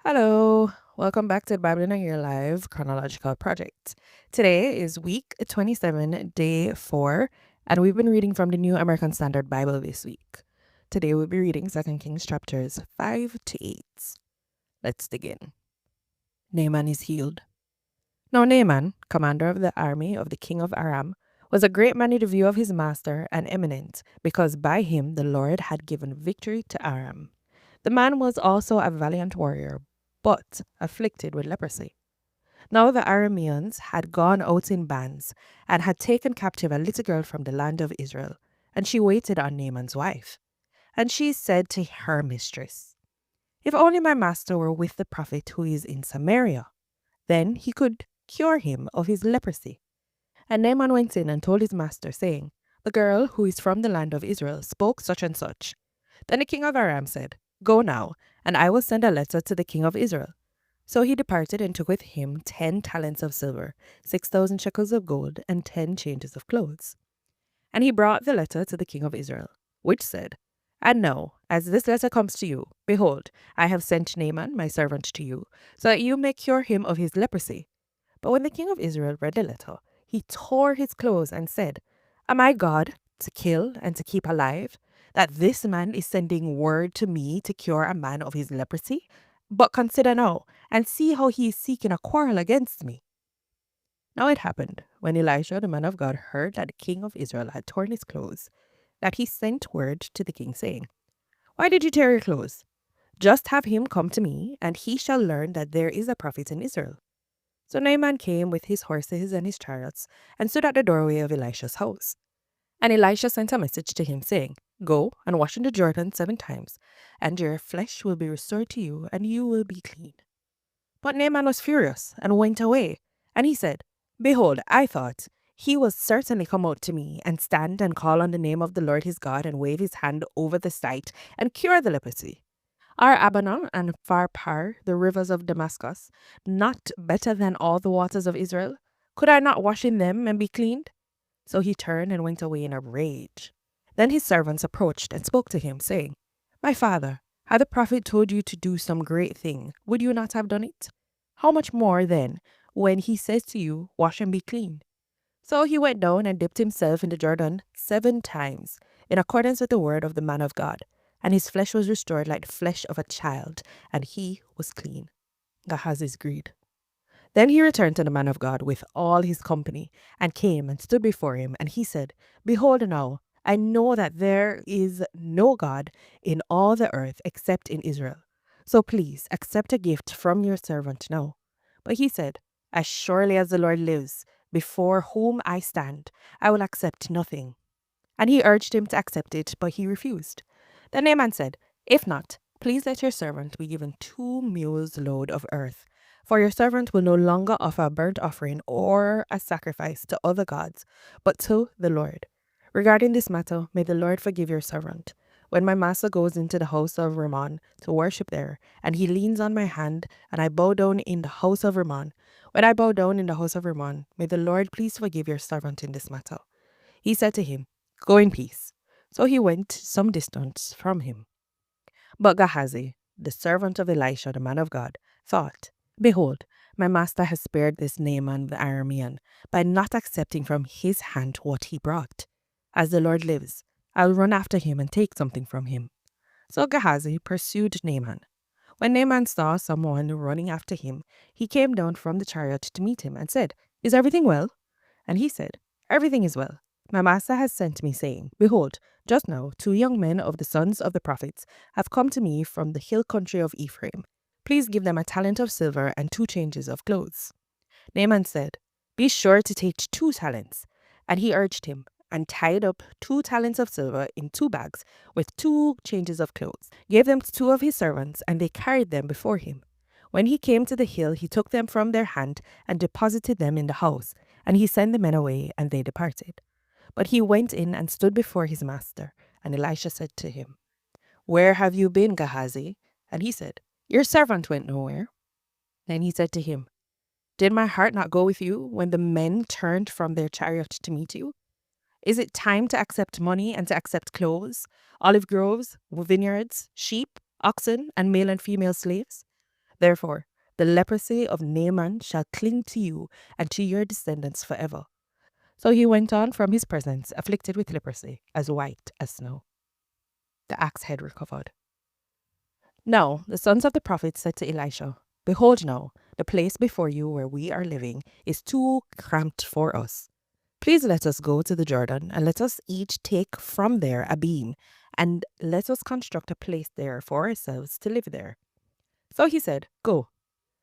Hello, welcome back to the Bible in a Year Live Chronological Project. Today is week 27, day 4, and we've been reading from the New American Standard Bible this week. Today we'll be reading 2 Kings chapters 5 to 8. Let's dig in. Naaman is healed. Now Naaman, commander of the army of the king of Aram, was a great man in the view of his master and eminent, because by him the Lord had given victory to Aram. The man was also a valiant warrior, but afflicted with leprosy. Now the Arameans had gone out in bands and had taken captive a little girl from the land of Israel, and she waited on Naaman's wife. And she said to her mistress, "If only my master were with the prophet who is in Samaria, then he could cure him of his leprosy." And Naaman went in and told his master, saying, "The girl who is from the land of Israel spoke such and such." Then the king of Aram said, "Go now, and I will send a letter to the king of Israel." So he departed and took with him 10 talents of silver, 6,000 shekels of gold, and 10 changes of clothes. And he brought the letter to the king of Israel, which said, "And now, as this letter comes to you, behold, I have sent Naaman my servant to you, so that you may cure him of his leprosy." But when the king of Israel read the letter, he tore his clothes and said, "Am I God to kill and to keep alive, that this man is sending word to me to cure a man of his leprosy? But consider now, and see how he is seeking a quarrel against me." Now it happened, when Elisha the man of God heard that the king of Israel had torn his clothes, that he sent word to the king, saying, "Why did you tear your clothes? Just have him come to me, and he shall learn that there is a prophet in Israel." So Naaman came with his horses and his chariots, and stood at the doorway of Elisha's house. And Elisha sent a message to him, saying, "Go and wash in the Jordan 7 times, and your flesh will be restored to you, and you will be clean." But Naaman was furious, and went away. And he said, "Behold, I thought, he will certainly come out to me, and stand and call on the name of the Lord his God, and wave his hand over the sight, and cure the leprosy. Are Abana and Pharpar, the rivers of Damascus, not better than all the waters of Israel? Could I not wash in them and be cleaned?" So he turned and went away in a rage. Then his servants approached and spoke to him, saying, "My father, had the prophet told you to do some great thing, would you not have done it? How much more then, when he says to you, 'Wash and be clean'?" So he went down and dipped himself in the Jordan 7 times, in accordance with the word of the man of God, and his flesh was restored like the flesh of a child, and he was clean. Gehazi's greed. Then he returned to the man of God with all his company, and came and stood before him, and he said, "Behold now, I know that there is no God in all the earth except in Israel. So please accept a gift from your servant now." But he said, "As surely as the Lord lives, before whom I stand, I will accept nothing." And he urged him to accept it, but he refused. Then Naaman said, "If not, please let your servant be given 2 mules load of earth. For your servant will no longer offer a burnt offering or a sacrifice to other gods, but to the Lord. Regarding this matter, may the Lord forgive your servant. When my master goes into the house of Rimmon to worship there, and he leans on my hand, and I bow down in the house of Rimmon, when I bow down in the house of Rimmon, may the Lord please forgive your servant in this matter." He said to him, "Go in peace." So he went some distance from him. But Gehazi, the servant of Elisha, the man of God, thought, "Behold, my master has spared this Naaman the Aramean by not accepting from his hand what he brought. As the Lord lives, I'll run after him and take something from him." So Gehazi pursued Naaman. When Naaman saw someone running after him, he came down from the chariot to meet him and said, "Is everything well?" And he said, "Everything is well. My master has sent me, saying, 'Behold, just now 2 young men of the sons of the prophets have come to me from the hill country of Ephraim. Please give them a talent of silver and 2 changes of clothes.'" Naaman said, "Be sure to take 2 talents. And he urged him, and tied up 2 talents of silver in 2 bags with 2 changes of clothes, gave them to 2 of his servants, and they carried them before him. When he came to the hill, he took them from their hand and deposited them in the house, and he sent the men away, and they departed. But he went in and stood before his master, and Elisha said to him, "Where have you been, Gehazi?" And he said, "Your servant went nowhere." Then he said to him, "Did my heart not go with you when the men turned from their chariot to meet you? Is it time to accept money and to accept clothes, olive groves, vineyards, sheep, oxen, and male and female slaves? Therefore, the leprosy of Naaman shall cling to you and to your descendants forever." So he went on from his presence, afflicted with leprosy, as white as snow. The axe head recovered. Now the sons of the prophets said to Elisha, "Behold now, the place before you where we are living is too cramped for us. Please let us go to the Jordan, and let us each take from there a beam, and let us construct a place there for ourselves to live there." So he said, "Go."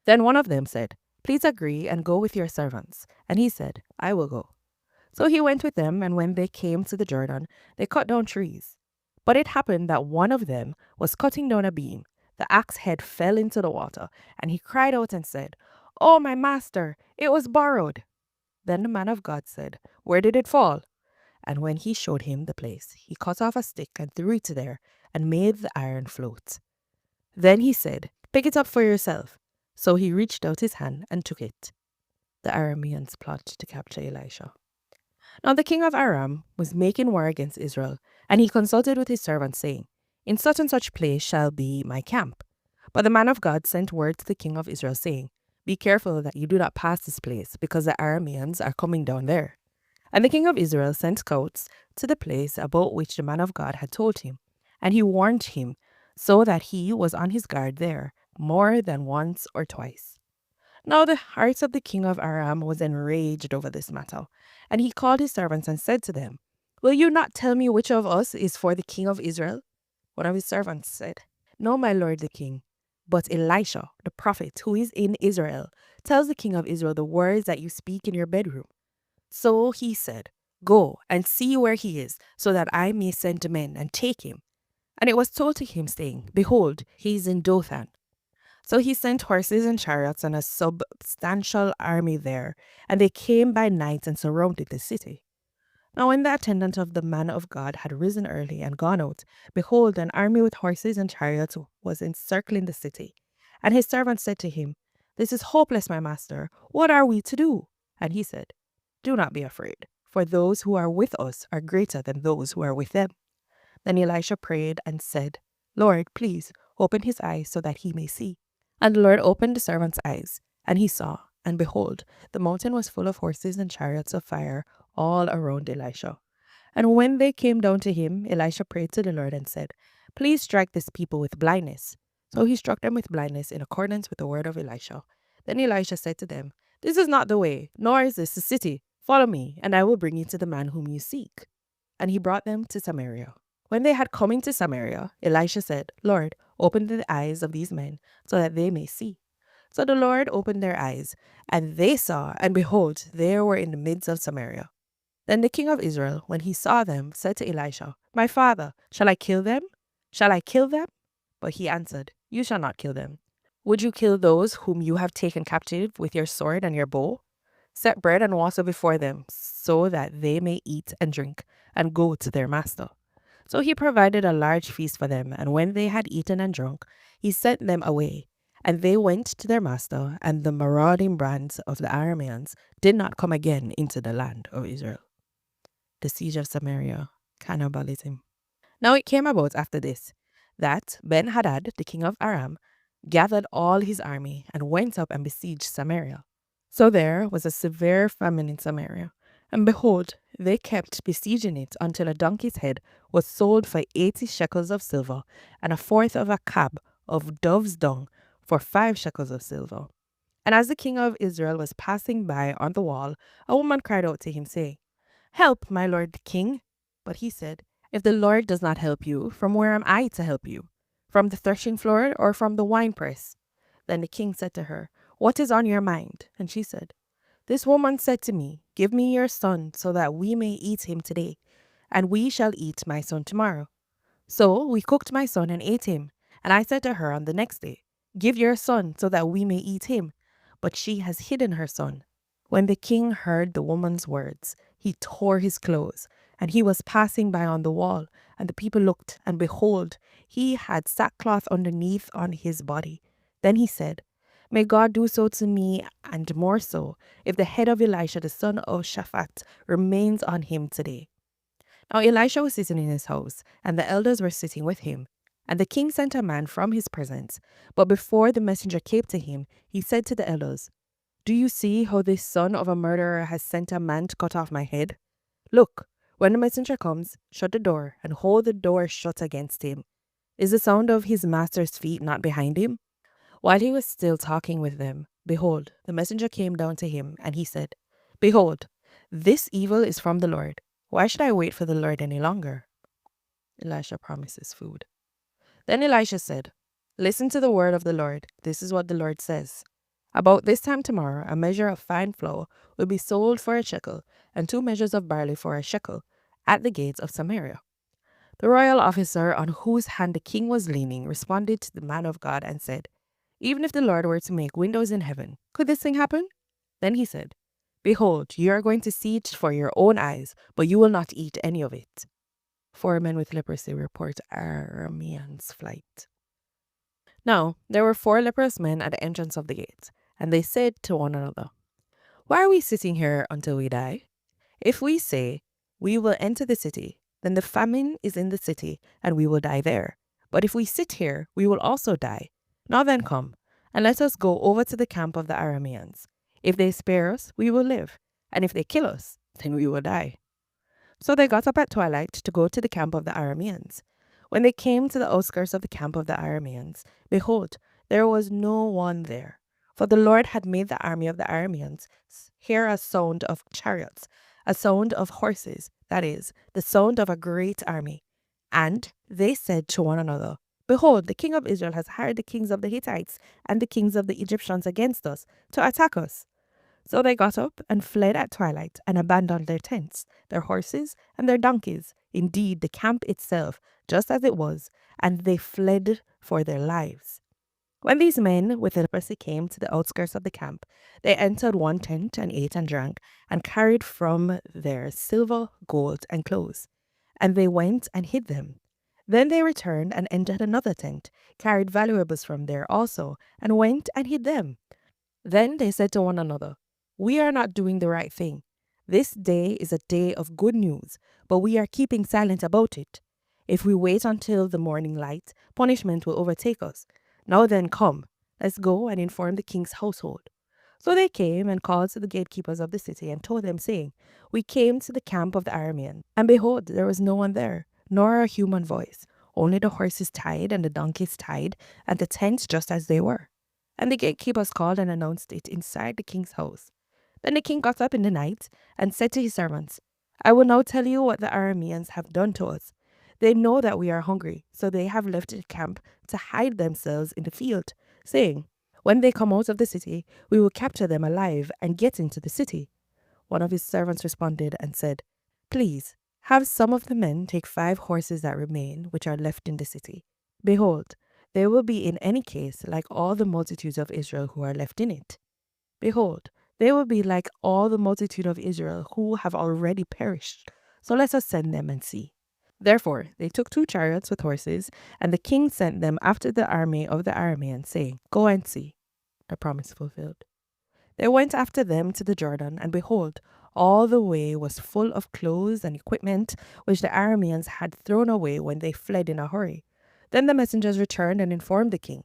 Then one of them said, "Please agree and go with your servants." And he said, "I will go." So he went with them, and when they came to the Jordan, they cut down trees. But it happened that one of them was cutting down a beam. The axe head fell into the water, and he cried out and said, "Oh, my master, it was borrowed." Then the man of God said, "Where did it fall?" And when he showed him the place, he cut off a stick and threw it there, and made the iron float. Then he said, "Pick it up for yourself." So he reached out his hand and took it. The Arameans plot to capture Elisha. Now the king of Aram was making war against Israel, and he consulted with his servants, saying, "In such and such place shall be my camp." But the man of God sent word to the king of Israel, saying, "Be careful that you do not pass this place, because the Arameans are coming down there." And the king of Israel sent scouts to the place about which the man of God had told him, and he warned him, so that he was on his guard there more than once or twice. Now the heart of the king of Aram was enraged over this matter, and he called his servants and said to them, "Will you not tell me which of us is for the king of Israel?" One of his servants said, "No, my lord the king, but Elisha, the prophet, who is in Israel, tells the king of Israel the words that you speak in your bedroom." So he said, "Go and see where he is, so that I may send men and take him." And it was told to him, saying, "Behold, he is in Dothan." So he sent horses and chariots and a substantial army there, and they came by night and surrounded the city. Now when the attendant of the man of God had risen early and gone out, behold, an army with horses and chariots was encircling the city. And his servant said to him, "This is hopeless, my master. What are we to do?" And he said, "Do not be afraid, for those who are with us are greater than those who are with them." Then Elisha prayed and said, "Lord, please open his eyes so that he may see." And the Lord opened the servant's eyes, and he saw, and behold, the mountain was full of horses and chariots of fire all around Elisha. And when they came down to him, Elisha prayed to the Lord and said, "Please strike this people with blindness." So he struck them with blindness in accordance with the word of Elisha. Then Elisha said to them, "This is not the way, nor is this the city. Follow me, and I will bring you to the man whom you seek." And he brought them to Samaria. When they had come into Samaria, Elisha said, "Lord, open the eyes of these men, so that they may see." So the Lord opened their eyes, and they saw, and behold, they were in the midst of Samaria. Then the king of Israel, when he saw them, said to Elisha, "My father, shall I kill them? Shall I kill them?" But he answered, "You shall not kill them. Would you kill those whom you have taken captive with your sword and your bow? Set bread and water before them, so that they may eat and drink, and go to their master." So he provided a large feast for them, and when they had eaten and drunk, he sent them away. And they went to their master, and the marauding bands of the Arameans did not come again into the land of Israel. The siege of Samaria, cannibalism. Now it came about after this, that Ben-Hadad, the king of Aram, gathered all his army, and went up and besieged Samaria. So there was a severe famine in Samaria, and behold, they kept besieging it until a donkey's head was sold for 80 shekels of silver, and a fourth of a cab of dove's dung for 5 shekels of silver. And as the king of Israel was passing by on the wall, a woman cried out to him, saying, "Help, my lord the king." But he said, "If the Lord does not help you, from where am I to help you? From the threshing floor or from the winepress?" Then the king said to her, "What is on your mind?" And she said, "This woman said to me, 'Give me your son so that we may eat him today, and we shall eat my son tomorrow.' So we cooked my son and ate him. And I said to her on the next day, 'Give your son so that we may eat him.' But she has hidden her son." When the king heard the woman's words, he tore his clothes, and he was passing by on the wall, and the people looked, and behold, he had sackcloth underneath on his body. Then he said, "May God do so to me, and more so, if the head of Elisha the son of Shaphat remains on him today." Now Elisha was sitting in his house, and the elders were sitting with him. And the king sent a man from his presence. But before the messenger came to him, he said to the elders, "Do you see how this son of a murderer has sent a man to cut off my head? Look, when the messenger comes, shut the door and hold the door shut against him. Is the sound of his master's feet not behind him?" While he was still talking with them, behold, the messenger came down to him, and he said, "Behold, this evil is from the Lord. Why should I wait for the Lord any longer?" Elisha promises food. Then Elisha said, "Listen to the word of the Lord. This is what the Lord says. About this time tomorrow, a measure of fine flour will be sold for a shekel, and 2 measures of barley for a shekel, at the gates of Samaria." The royal officer on whose hand the king was leaning responded to the man of God and said, "Even if the Lord were to make windows in heaven, could this thing happen?" Then he said, "Behold, you are going to see it for your own eyes, but you will not eat any of it." 4 men with leprosy report Aramean's flight. Now there were 4 leprous men at the entrance of the gate, and they said to one another, "Why are we sitting here until we die? If we say, 'We will enter the city,' then the famine is in the city, and we will die there. But if we sit here, we will also die. Now then come, and let us go over to the camp of the Arameans. If they spare us, we will live, and if they kill us, then we will die." So they got up at twilight to go to the camp of the Arameans. When they came to the outskirts of the camp of the Arameans, behold, there was no one there. For the Lord had made the army of the Arameans hear a sound of chariots, a sound of horses, that is, the sound of a great army. And they said to one another, "Behold, the king of Israel has hired the kings of the Hittites and the kings of the Egyptians against us to attack us." So they got up and fled at twilight and abandoned their tents, their horses, and their donkeys, indeed the camp itself, just as it was, and they fled for their lives. When these men with leprosy came to the outskirts of the camp, they entered one tent and ate and drank, and carried from there silver, gold, and clothes. And they went and hid them. Then they returned and entered another tent, carried valuables from there also, and went and hid them. Then they said to one another, "We are not doing the right thing. This day is a day of good news, but we are keeping silent about it. If we wait until the morning light, punishment will overtake us. Now then, come, let's go and inform the king's household." So they came and called to the gatekeepers of the city and told them, saying, "We came to the camp of the Arameans, and behold, there was no one there, nor a human voice, only the horses tied and the donkeys tied, and the tents just as they were." And the gatekeepers called and announced it inside the king's house. Then the king got up in the night and said to his servants, "I will now tell you what the Arameans have done to us. They know that we are hungry, so they have left the camp to hide themselves in the field, saying, 'When they come out of the city, we will capture them alive and get into the city.'" One of his servants responded and said, "Please, have some of the men take 5 horses that remain, which are left in the city. Behold, they will be in any case like all the multitudes of Israel who are left in it. Behold, they will be like all the multitude of Israel who have already perished. So let us send them and see." Therefore they took 2 chariots with horses, and the king sent them after the army of the Arameans, saying, "Go and see." The promise fulfilled. They went after them to the Jordan, and behold, all the way was full of clothes and equipment which the Arameans had thrown away when they fled in a hurry. Then the messengers returned and informed the king.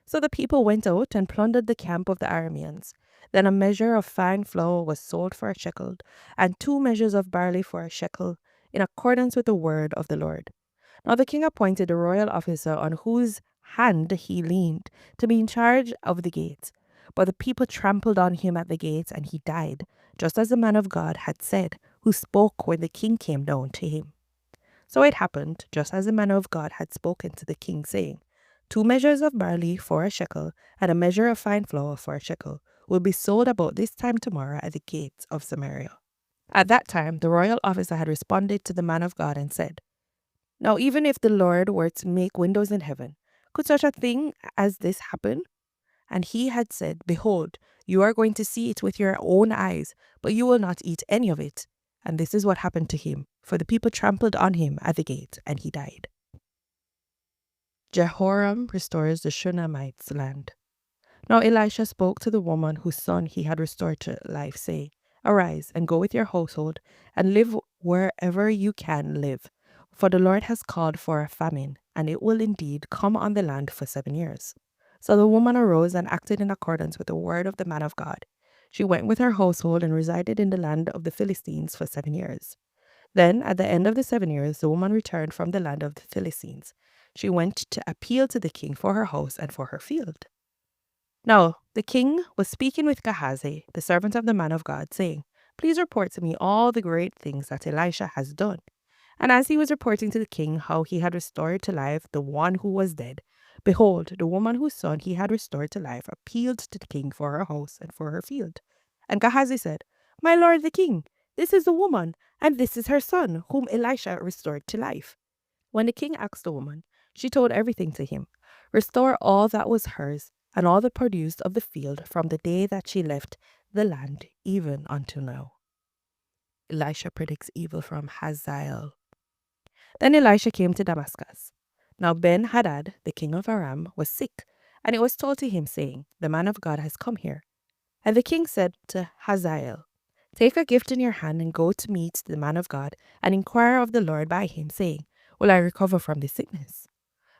So the people went out and plundered the camp of the Arameans. Then a measure of fine flour was sold for a shekel, and 2 measures of barley for a shekel, in accordance with the word of the Lord. Now the king appointed a royal officer on whose hand he leaned to be in charge of the gate. But the people trampled on him at the gate, and he died, just as the man of God had said, who spoke when the king came down to him. So it happened, just as the man of God had spoken to the king, saying, 2 measures of barley for a shekel, and a measure of fine flour for a shekel, will be sold about this time tomorrow at the gates of Samaria. At that time, the royal officer had responded to the man of God and said, "Now even if the Lord were to make windows in heaven, could such a thing as this happen?" And he had said, "Behold, you are going to see it with your own eyes, but you will not eat any of it." And this is what happened to him, for the people trampled on him at the gate, and he died. Jehoram restores the Shunammite's land. Now Elisha spoke to the woman whose son he had restored to life, saying, "Arise and go with your household, and live wherever you can live. for the Lord has called for a famine, and it will indeed come on the land for 7 years. So the woman arose and acted in accordance with the word of the man of God. She went with her household and resided in the land of the Philistines for 7 years. Then, at the end of the 7 years, the woman returned from the land of the Philistines. She went to appeal to the king for her house and for her field. Now, the king was speaking with Gehazi, the servant of the man of God, saying, Please report to me all the great things that Elisha has done. And as he was reporting to the king how he had restored to life the one who was dead, behold, the woman whose son he had restored to life appealed to the king for her house and for her field. And Gehazi said, My lord the king, this is the woman, and this is her son, whom Elisha restored to life. When the king asked the woman, she told everything to him. Restore all that was hers, and all the produce of the field from the day that she left the land, even until now. Elisha predicts evil from Hazael. Then Elisha came to Damascus. Now Ben-Hadad, the king of Aram, was sick, and it was told to him, saying, The man of God has come here. And the king said to Hazael, Take a gift in your hand and go to meet the man of God, and inquire of the Lord by him, saying, Will I recover from this sickness?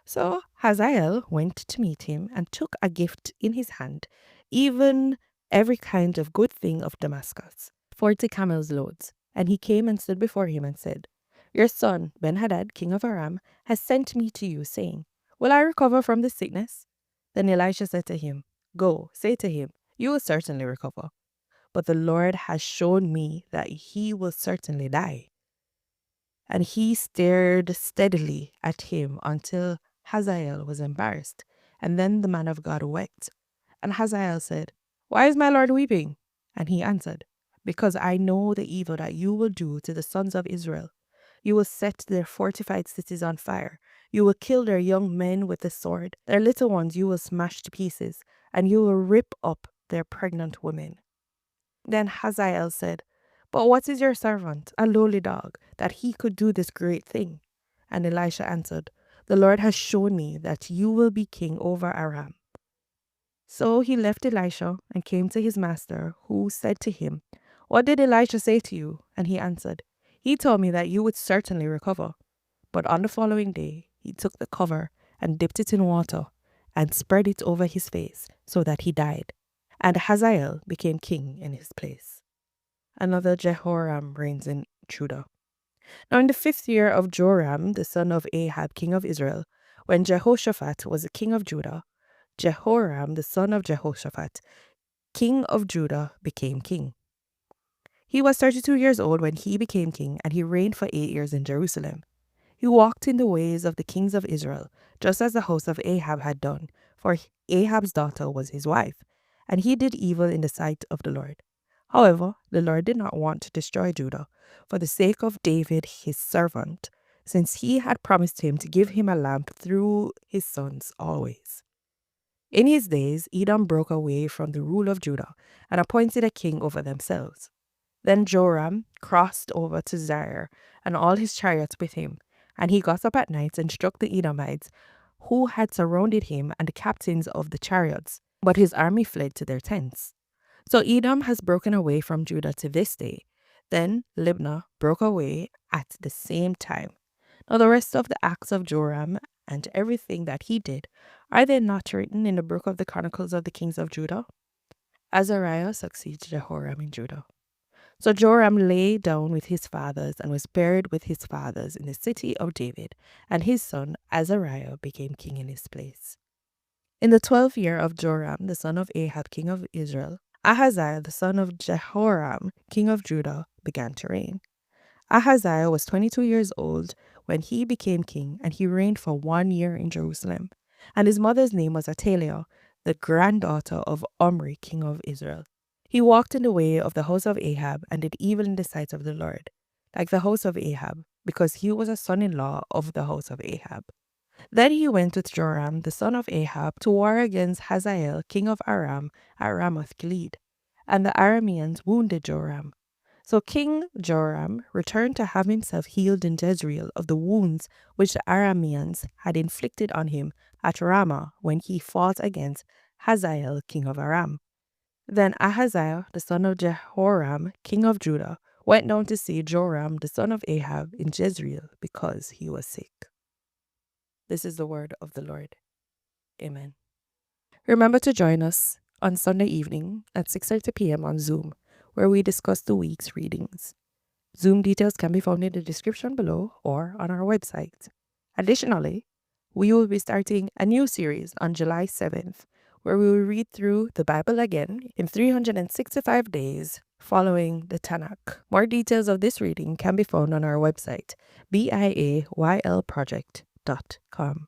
So Hazael went to meet him and took a gift in his hand, even every kind of good thing of Damascus, 40 camels' loads. And he came and stood before him and said, Your son, Ben-Hadad, king of Aram, has sent me to you, saying, Will I recover from this sickness? Then Elisha said to him, Go, say to him, You will certainly recover. But the Lord has shown me that he will certainly die. And he stared steadily at him until Hazael was embarrassed. And then the man of God wept. And Hazael said, Why is my Lord weeping? And he answered, Because I know the evil that you will do to the sons of Israel. You will set their fortified cities on fire. You will kill their young men with the sword. Their little ones you will smash to pieces, and you will rip up their pregnant women. Then Hazael said, But what is your servant, a lowly dog, that he could do this great thing? And Elisha answered, The Lord has shown me that you will be king over Aram. So he left Elisha and came to his master, who said to him, What did Elisha say to you? And he answered, He told me that you would certainly recover. But on the following day, he took the cover and dipped it in water and spread it over his face so that he died. And Hazael became king in his place. Another Jehoram reigns in Judah. Now in the 5th year of Joram, the son of Ahab, king of Israel, when Jehoshaphat was the king of Judah, Jehoram, the son of Jehoshaphat, king of Judah, became king. He was 32 years old when he became king, and he reigned for 8 years in Jerusalem. He walked in the ways of the kings of Israel, just as the house of Ahab had done, for Ahab's daughter was his wife, and he did evil in the sight of the Lord. However, the Lord did not want to destroy Judah for the sake of David his servant, since he had promised him to give him a lamp through his sons always. In his days, Edom broke away from the rule of Judah and appointed a king over themselves. Then Joram crossed over to Zaire and all his chariots with him, and he got up at night and struck the Edomites who had surrounded him and the captains of the chariots, but his army fled to their tents. So Edom has broken away from Judah to this day. Then Libnah broke away at the same time. Now the rest of the acts of Joram and everything that he did, are they not written in the book of the Chronicles of the kings of Judah? Azariah succeeds Jehoram in Judah. So Joram lay down with his fathers and was buried with his fathers in the city of David, and his son Azariah became king in his place. In the 12th year of Joram, the son of Ahab, king of Israel, Ahaziah, the son of Jehoram, king of Judah, began to reign. Ahaziah was 22 years old when he became king, and he reigned for 1 year in Jerusalem. And his mother's name was Athaliah, the granddaughter of Omri, king of Israel. He walked in the way of the house of Ahab and did evil in the sight of the Lord, like the house of Ahab, because he was a son-in-law of the house of Ahab. Then he went with Joram, the son of Ahab, to war against Hazael, king of Aram, at Ramoth-Gilead. And the Arameans wounded Joram. So King Joram returned to have himself healed in Jezreel of the wounds which the Arameans had inflicted on him at Ramah when he fought against Hazael, king of Aram. Then Ahaziah, the son of Jehoram, king of Judah, went down to see Joram, the son of Ahab, in Jezreel because he was sick. This is the word of the Lord. Amen. Remember to join us on Sunday evening at 6:30 p.m. on Zoom, where we discuss the week's readings. Zoom details can be found in the description below or on our website. Additionally, we will be starting a new series on July 7th, where we will read through the Bible again in 365 days following the Tanakh. More details of this reading can be found on our website, BIAYL project.com.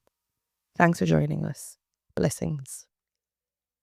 Thanks for joining us. Blessings.